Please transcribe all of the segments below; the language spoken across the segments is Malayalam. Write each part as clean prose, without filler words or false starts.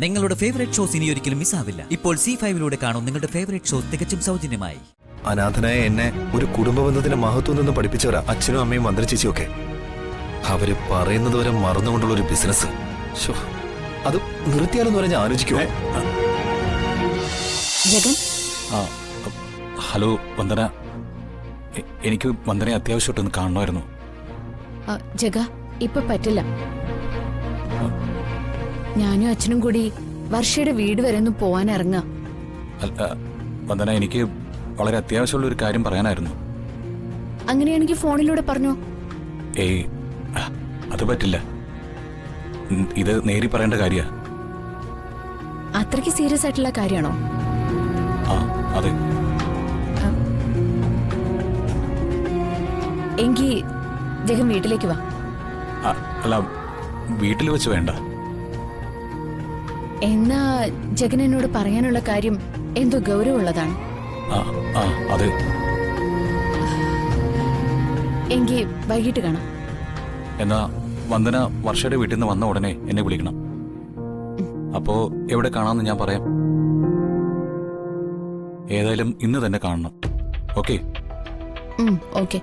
നിങ്ങളുടെ ഫേവറേറ്റ് ഷോസ് ഇനി ഒരിക്കലും മിസ്സാവില്ല. ഇപ്പോൾ C5 കാണും നിങ്ങളുടെ ഫേവറേറ്റ് ഷോസ് തികച്ചും സൗജന്യമായി. അനാഥനായ എന്നെ ഒരു കുടുംബ ബന്ധത്തിന്റെ മഹത്വം നിന്ന് പഠിപ്പിച്ചവരാ അച്ഛനും അമ്മയും മന്ത്രി ചേച്ചിയൊക്കെ. അവര് പറയുന്നത് വരെ മറന്നുകൊണ്ടുള്ള ഒരു ബിസിനസ്, അത് നിർത്തിയാലെന്ന് പറഞ്ഞാൽ ആലോചിക്കുമോ? ജഗൻ, ഹലോ വന്ദന, എനിക്ക് വന്ദനയെ അത്യാവശ്യമായിട്ടൊന്ന് കാണണമായിരുന്നു. ജഗ ഇപ്പൊ പറ്റില്ല. ഞാനും അച്ഛനും കൂടി വർഷയുടെ വീട് വരെ ഒന്ന് പോവാൻ ഇറങ്ങാ. വന്ദന, എനിക്ക് വളരെ അത്യാവശ്യമുള്ള ഒരു കാര്യം പറയാനായിരുന്നു. അങ്ങനെയാണെങ്കിൽ ഫോണിലൂടെ പറഞ്ഞോ. ഏയ്, അത് പറ്റില്ല. ഇത് നേരി പറയേണ്ട കാര്യ. അത്രയ്ക്ക് സീരിയസ് ആയിട്ടുള്ള കാര്യമാണോ? ആ, അതെ. എങ്കി ജഗൻ വീട്ടിലേക്ക് വാ. അല്ല, വീട്ടിൽ വെച്ച് വേണ്ട. എന്നാ ജഗൻ എന്നോട് പറയാനുള്ള കാര്യം എന്തോ ഗൗരവമുള്ളതാണ്. അതെ. എങ്കി വൈകിട്ട് കാണാം. എന്നാ വന്ദന വർഷയുടെ വീട്ടിൽ നിന്ന് വന്ന ഉടനെ എന്നെ വിളിക്കണം. അപ്പോ എവിടെ കാണാമെന്ന് ഞാൻ പറയാം. ഏതായാലും ഇന്ന് തന്നെ കാണണം. ഓക്കെ? ഓക്കെ.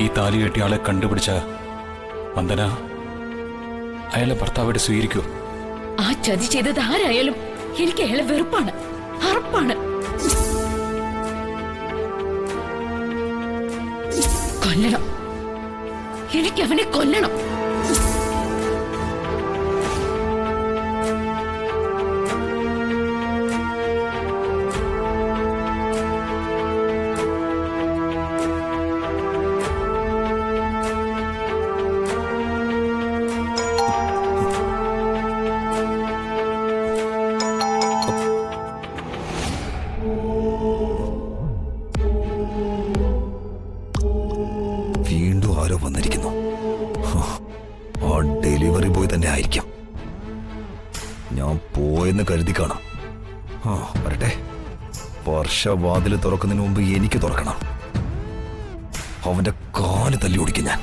ഈ താലി കെട്ടിയ ആളെ കണ്ടുപിടിച്ച വന്ദന അയാളെ ഭർത്താവായിട്ട് സ്വീകരിക്കൂ. ആ ചതി ചെയ്തത് ആരായാലും എനിക്ക് അയാളെ വെറുപ്പാണ്, അറപ്പാണ്. കൊല്ലണം, എനിക്ക് അവനെ കൊല്ലണം. വീണ്ടും ആരോ വന്നിരിക്കുന്നു. ആ ഡെലിവറി ബോയ് തന്നെ ആയിരിക്കും. ഞാൻ പോയെന്ന് കരുതി കാണാം. വരട്ടെ. വർഷവാതിൽ തുറക്കുന്നതിന് മുമ്പ് എനിക്ക് തുറക്കണം. അവന്റെ കാല് തല്ലി ഓടിക്കും ഞാൻ.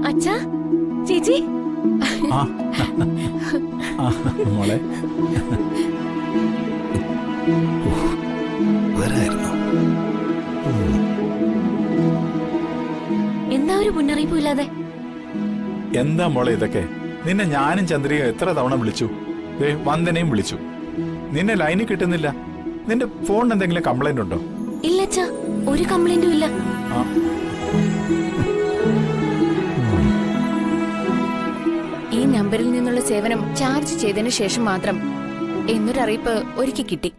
അച്ഛാ, ചേച്ചി, മോളെ, വരായിരുന്നു. എന്താ ഒരു മുന്നറിയിപ്പും ഇല്ലാതെ? എന്താ മോളെ ഇതൊക്കെ? നിന്നെ ഞാനും ചന്ദ്രിക എത്ര തവണ വിളിച്ചു, വന്ദനയും വിളിച്ചു. നിന്നെ ലൈനിൽ കിട്ടുന്നില്ല. നിന്റെ ഫോണിന് എന്തെങ്കിലും കംപ്ലൈന്റ് ഉണ്ടോ? ഇല്ല അച്ഛാ, ഒരു കംപ്ലൈന്റും ഇല്ല. ഈ നമ്പറിൽ നിന്നുള്ള സേവനം ചാർജ് ചെയ്തതിനു ശേഷം മാത്രം എന്നൊരറിയിപ്പ് ഒരിക്കൽ കിട്ടി.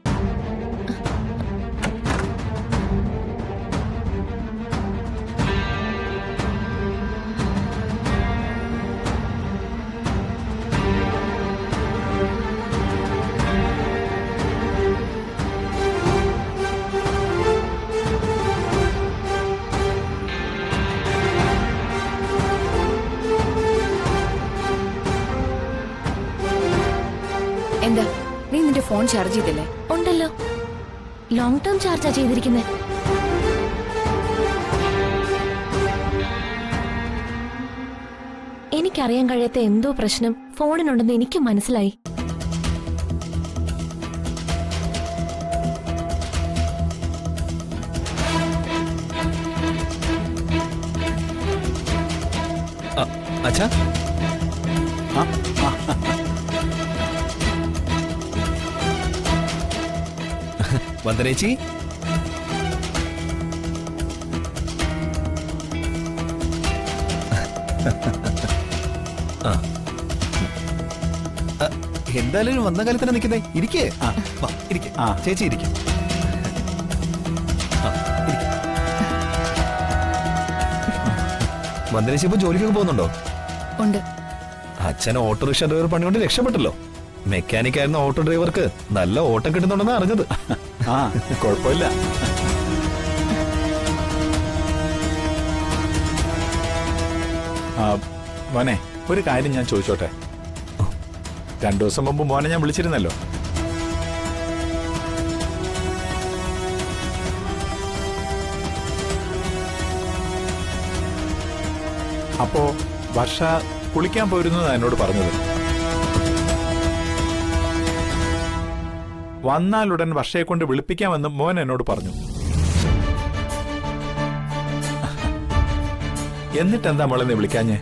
എന്താ, നീ നിന്റെ ഫോൺ ചാർജ് ചെയ്തില്ലേ? ഉണ്ടല്ലോ, ലോങ് ടേം ചാർജാ ചെയ്തിരിക്കുന്നത്. എനിക്കറിയാൻ കഴിയാത്ത എന്തോ പ്രശ്നം ഫോണിനുണ്ടെന്ന് എനിക്ക് മനസ്സിലായി. അച്ഛാ, വന്ദനേച്ചി. ആ. എന്തായാലും വന്ന കാലത്ത് തന്നെ നിൽക്കുന്നേ. ഇരിക്കേ. ഇരിക്കേ. ചേച്ചി ഇരിക്കും. വന്ദനേച്ചി ഇപ്പൊ ജോലിക്കൊക്കെ പോകുന്നുണ്ടോ? ഉണ്ട്. അച്ഛൻ ഓട്ടോറിക്ഷ ഡ്രൈവർ പണി കൊണ്ട് രക്ഷപ്പെട്ടല്ലോ. മെക്കാനിക് ആയിരുന്ന ഓട്ടോ ഡ്രൈവർക്ക് നല്ല ഓട്ടം കിട്ടുന്നുണ്ടെന്ന് അറിഞ്ഞത്. ആ, കുഴപ്പമില്ല. മോനെ, ഒരു കാര്യം ഞാൻ ചോദിച്ചോട്ടെ. 2 ദിവസം മുമ്പ് മോനെ ഞാൻ വിളിച്ചിരുന്നല്ലോ. അപ്പോ വർഷ കുളിക്കാൻ പോയിരുന്നതാണ് എന്നോട് പറഞ്ഞത്. വന്നാലുടൻ വർഷയെ കൊണ്ട് വിളിപ്പിക്കാമെന്ന് മോൻ എന്നോട് പറഞ്ഞു. എന്നിട്ടെന്താ മോളെന്നെ വിളിക്കാഞ്ഞേ?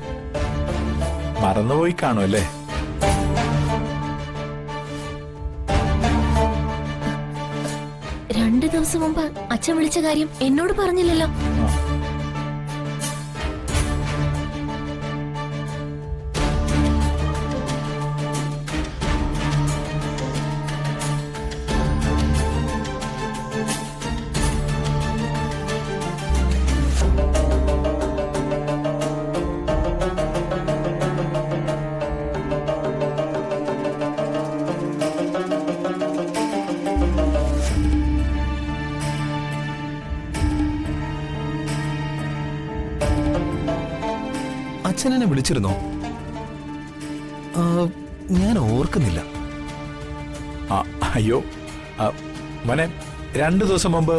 മറന്നുപോയി കാണുമല്ലേ? രണ്ടു ദിവസം മുമ്പ് അച്ഛൻ വിളിച്ച കാര്യം എന്നോട് പറഞ്ഞില്ലല്ലോ. അച്ഛൻ എന്നെ വിളിച്ചിരുന്നോ? ഞാൻ ഓർക്കുന്നില്ല. അയ്യോ മോനെ, 2 ദിവസം മുമ്പ്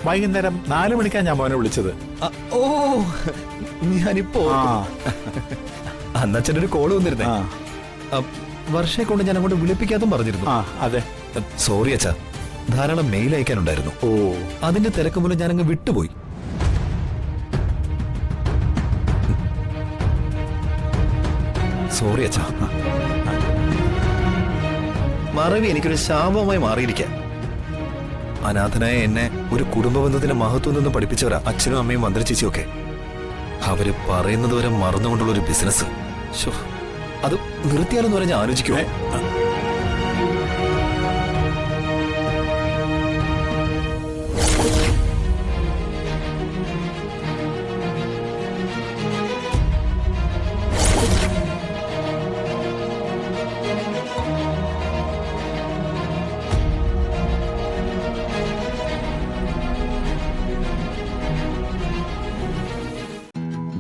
വൈകുന്നേരം 4 മണിക്കാണ് ഞാൻ മോനെ വിളിച്ചത്. ഓ, ഞാനിപ്പോ അന്ന് അച്ഛനൊരു കോള് വന്നിരുന്നേ. വർഷയെ കൊണ്ട് ഞാൻ അങ്ങോട്ട് വിളിപ്പിക്കാതും പറഞ്ഞിരുന്നു. അതെ. സോറി അച്ഛാ, ധാരാളം മെയിൽ അയക്കാനുണ്ടായിരുന്നു. ഓ, അതിന്റെ തിരക്ക് മൂലം ഞാനങ്ങ് വിട്ടുപോയി. സോറി അച്ഛാ. മറവി എനിക്കൊരു ശാപമായി മാറിയിരിക്കാം. അനാഥനായ എന്നെ ഒരു കുടുംബ ബന്ധത്തിന്റെ മഹത്വം നിന്ന് പഠിപ്പിച്ചവരാ അച്ഛനും അമ്മയും മന്ത്രിച്ചേച്ചിയും ഒക്കെ. അവര് പറയുന്നത് വരെ മറന്നുകൊണ്ടുള്ള ഒരു ബിസിനസ്. അത് നിർത്തിയാലെന്ന് പറഞ്ഞ് ആലോചിക്കുമോ?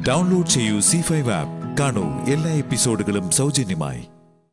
ഡൗൺലോഡ് ചെയ്യൂ C5 ആപ്പ്. കാണൂ എല്ലാ എപ്പിസോഡുകളും സൗജന്യമായി.